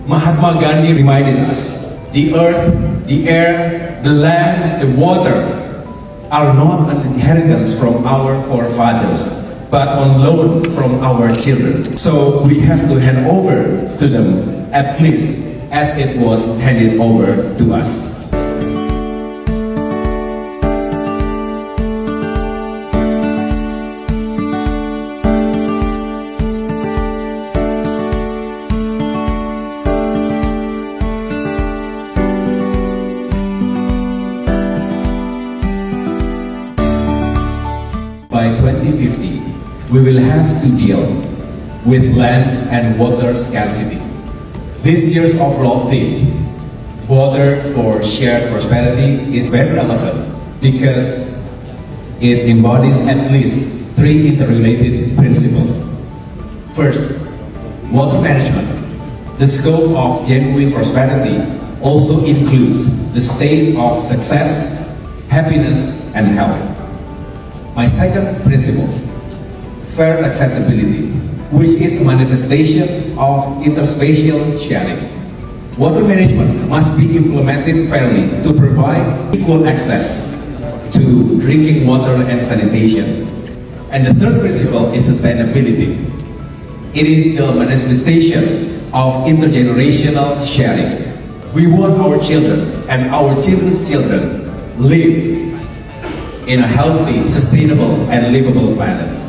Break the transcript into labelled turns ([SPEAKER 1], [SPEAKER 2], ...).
[SPEAKER 1] Mahatma Gandhi reminded us, the earth, the air, the land, the water are not an inheritance from our forefathers, but on loan from our children. So we have to hand over to them at least as it was handed over to us. By 2050, we will have to deal with land and water scarcity. This year's overall theme, Water for Shared Prosperity, is very relevant because it embodies at least three interrelated principles. First, water management. The scope of genuine prosperity also includes the state of success, happiness, and health. My second principle, fair accessibility, which is a manifestation of interspatial sharing. Water management must be implemented fairly to provide equal access to drinking water and sanitation. And the third principle is sustainability. It is the manifestation of intergenerational sharing. We want our children and our children's children live in a healthy, sustainable, and livable planet.